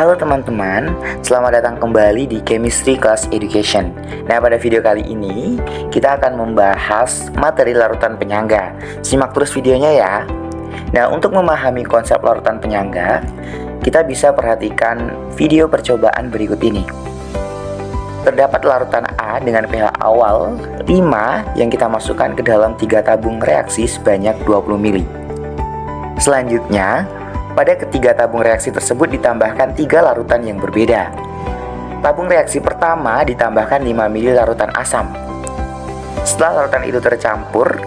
Halo teman-teman, selamat datang kembali di Chemistry Class Education. Nah, pada video kali ini kita akan membahas materi larutan penyangga. Simak terus videonya ya. Nah, untuk memahami konsep larutan penyangga, kita bisa perhatikan video percobaan berikut ini. Terdapat larutan A dengan pH awal 5 yang kita masukkan ke dalam 3 tabung reaksi sebanyak 20 ml. Selanjutnya, pada ketiga tabung reaksi tersebut ditambahkan 3 larutan yang berbeda. Tabung reaksi pertama ditambahkan 5 ml larutan asam. Setelah larutan itu tercampur,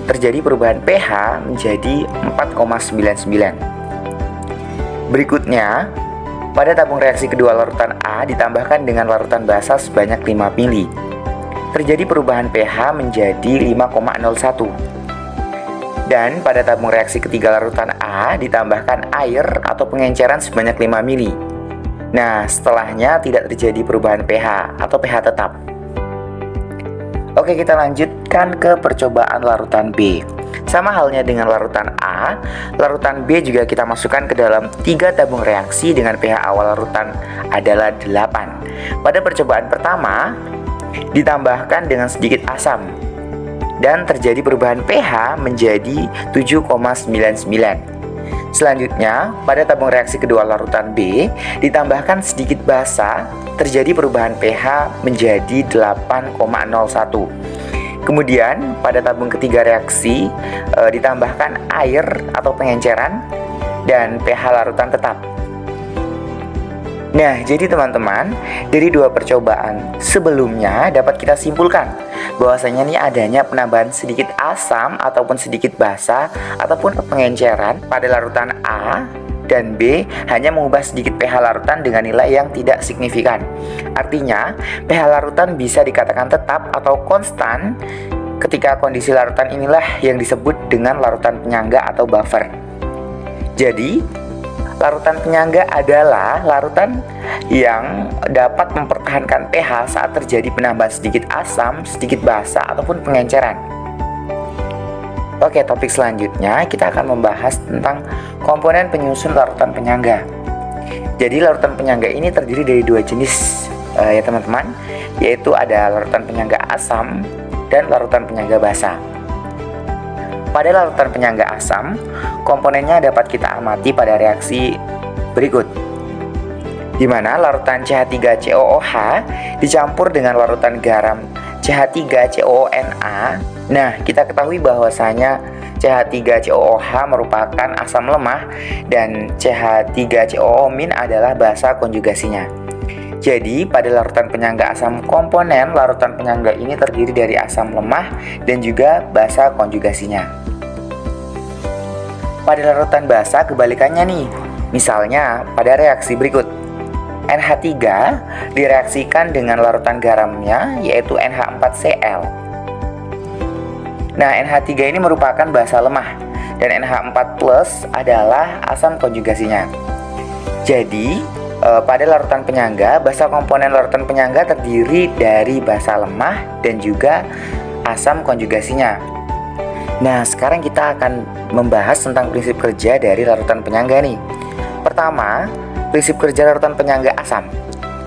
terjadi perubahan pH menjadi 4,99. Berikutnya, pada tabung reaksi kedua larutan A ditambahkan dengan larutan basa sebanyak 5 ml. Terjadi perubahan pH menjadi 5,01. Dan pada tabung reaksi ketiga larutan A ditambahkan air atau pengenceran sebanyak 5 ml. Nah, setelahnya tidak terjadi perubahan pH atau pH tetap. Oke, kita lanjutkan ke percobaan larutan B. Sama halnya dengan larutan A, larutan B juga kita masukkan ke dalam 3 tabung reaksi dengan pH awal larutan adalah 8. Pada percobaan pertama, ditambahkan dengan sedikit asam dan terjadi perubahan pH menjadi 7,99. Selanjutnya, pada tabung reaksi kedua larutan B ditambahkan sedikit basa, terjadi perubahan pH menjadi 8,01. Kemudian, pada tabung ketiga reaksi ditambahkan air atau pengenceran dan pH larutan tetap. Nah, jadi teman-teman, dari 2 percobaan sebelumnya dapat kita simpulkan bahwasanya ini adanya penambahan sedikit asam ataupun sedikit basa ataupun pengenceran pada larutan A dan B hanya mengubah sedikit pH larutan dengan nilai yang tidak signifikan. Artinya, pH larutan bisa dikatakan tetap atau konstan ketika kondisi larutan inilah yang disebut dengan larutan penyangga atau buffer. Jadi, larutan penyangga adalah larutan yang dapat mempertahankan pH saat terjadi penambahan sedikit asam, sedikit basa, ataupun pengenceran. Oke, topik selanjutnya kita akan membahas tentang komponen penyusun larutan penyangga. Jadi larutan penyangga ini terdiri dari 2 jenis ya teman-teman, yaitu ada larutan penyangga asam dan larutan penyangga basa. Pada larutan penyangga asam, komponennya dapat kita amati pada reaksi berikut, di mana larutan CH3COOH dicampur dengan larutan garam CH3COONA. Nah, kita ketahui bahwasanya CH3COOH merupakan asam lemah dan CH3COO- adalah basa konjugasinya. Jadi, pada larutan penyangga asam, komponen larutan penyangga ini terdiri dari asam lemah dan juga basa konjugasinya. Pada larutan basa kebalikannya nih. Misalnya, pada reaksi berikut, NH3 direaksikan dengan larutan garamnya yaitu NH4Cl. Nah, NH3 ini merupakan basa lemah dan NH4+ adalah asam konjugasinya. Jadi, pada larutan penyangga, basa komponen larutan penyangga terdiri dari basa lemah dan juga asam konjugasinya. Nah, sekarang kita akan membahas tentang prinsip kerja dari larutan penyangga nih. Pertama, prinsip kerja larutan penyangga asam.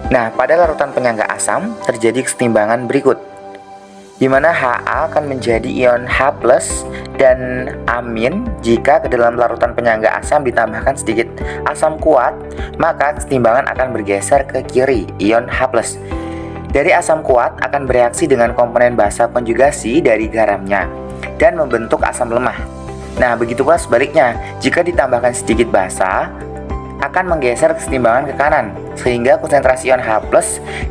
Nah, pada larutan penyangga asam terjadi kesetimbangan berikut, di mana Ha akan menjadi ion H+ dan amin. Jika ke dalam larutan penyangga asam ditambahkan sedikit asam kuat, maka kesetimbangan akan bergeser ke kiri, ion H+. Dari asam kuat akan bereaksi dengan komponen basa konjugasi dari garamnya dan membentuk asam lemah. Nah, begitu pula sebaliknya, jika ditambahkan sedikit basa akan menggeser kesetimbangan ke kanan sehingga konsentrasi ion H+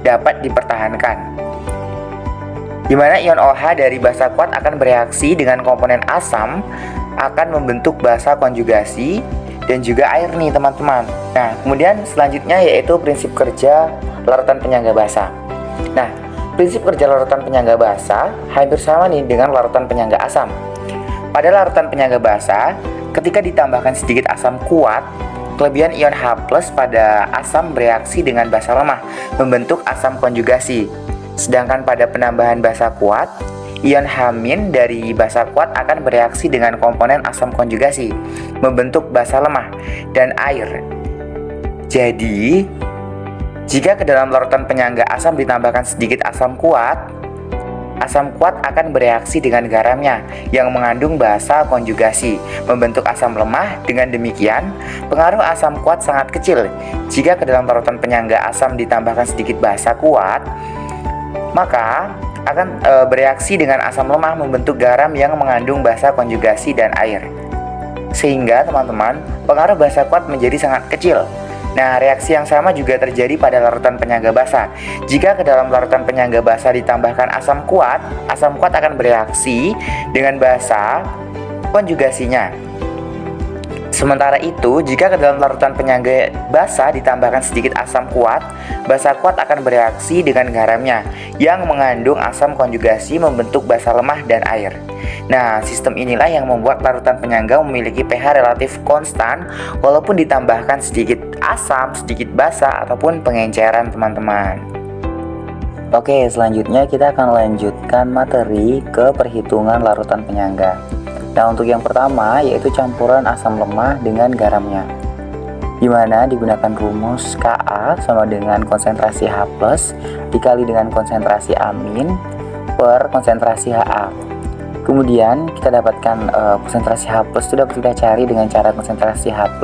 dapat dipertahankan, di mana ion OH dari basa kuat akan bereaksi dengan komponen asam, akan membentuk basa konjugasi dan juga air nih teman-teman. Nah, kemudian selanjutnya yaitu prinsip kerja larutan penyangga basa. Nah, prinsip kerja larutan penyangga basa hampir sama nih dengan larutan penyangga asam. Pada larutan penyangga basa, ketika ditambahkan sedikit asam kuat, kelebihan ion H+ pada asam bereaksi dengan basa lemah, membentuk asam konjugasi. Sedangkan pada penambahan basa kuat, ion H- dari basa kuat akan bereaksi dengan komponen asam konjugasi, membentuk basa lemah dan air. Jadi, jika ke dalam larutan penyangga asam ditambahkan sedikit asam kuat akan bereaksi dengan garamnya yang mengandung basa konjugasi, membentuk asam lemah. Dengan demikian, pengaruh asam kuat sangat kecil. Jika ke dalam larutan penyangga asam ditambahkan sedikit basa kuat, maka akan bereaksi dengan asam lemah membentuk garam yang mengandung basa konjugasi dan air. Sehingga teman-teman, pengaruh basa kuat menjadi sangat kecil. Nah, reaksi yang sama juga terjadi pada larutan penyangga basa. Jika ke dalam larutan penyangga basa ditambahkan asam kuat akan bereaksi dengan basa konjugasinya. Sementara itu, jika ke dalam larutan penyangga basa ditambahkan sedikit asam kuat, basa kuat akan bereaksi dengan garamnya yang mengandung asam konjugasi membentuk basa lemah dan air. Nah, sistem inilah yang membuat larutan penyangga memiliki pH relatif konstan walaupun ditambahkan sedikit asam, sedikit basa, ataupun pengenceran, teman-teman. Oke, selanjutnya kita akan lanjutkan materi ke perhitungan larutan penyangga. Nah, untuk yang pertama yaitu campuran asam lemah dengan garamnya, di mana digunakan rumus Ka sama dengan konsentrasi H+ dikali dengan konsentrasi amin per konsentrasi Ha. Kemudian kita dapatkan konsentrasi H+ itu dapat kita cari dengan cara konsentrasi H+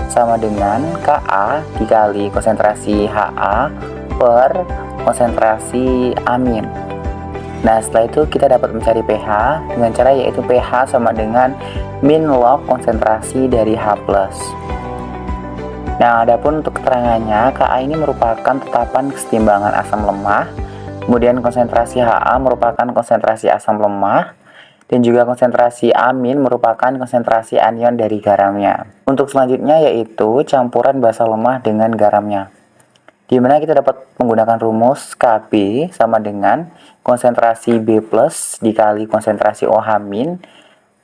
sama dengan Ka dikali konsentrasi Ha per konsentrasi amin. Nah, setelah itu kita dapat mencari pH dengan cara yaitu pH sama dengan min log konsentrasi dari H+. Nah, adapun untuk keterangannya, Ka ini merupakan tetapan kesetimbangan asam lemah, kemudian konsentrasi Ha merupakan konsentrasi asam lemah, dan juga konsentrasi amin merupakan konsentrasi anion dari garamnya. Untuk selanjutnya yaitu campuran basa lemah dengan garamnya, di mana kita dapat menggunakan rumus Kb sama dengan konsentrasi B+ dikali konsentrasi OH-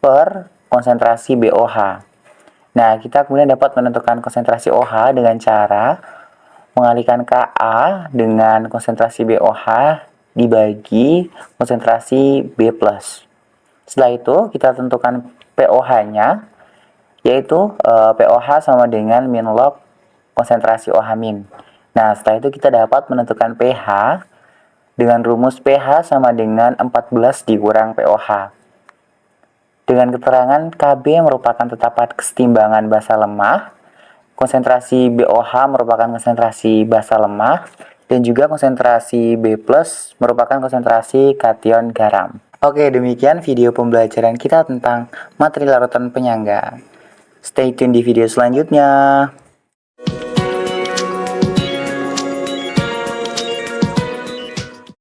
per konsentrasi BOH. Nah, kita kemudian dapat menentukan konsentrasi OH dengan cara mengalihkan Ka dengan konsentrasi BOH dibagi konsentrasi B+. Setelah itu, kita tentukan POH-nya, yaitu POH sama dengan min log konsentrasi OH-. Nah, setelah itu kita dapat menentukan pH dengan rumus pH sama dengan 14 dikurang POH. Dengan keterangan Kb merupakan tetapan kesetimbangan basa lemah, konsentrasi BOH merupakan konsentrasi basa lemah, dan juga konsentrasi B+ merupakan konsentrasi kation garam. Oke, demikian video pembelajaran kita tentang materi larutan penyangga. Stay tune di video selanjutnya.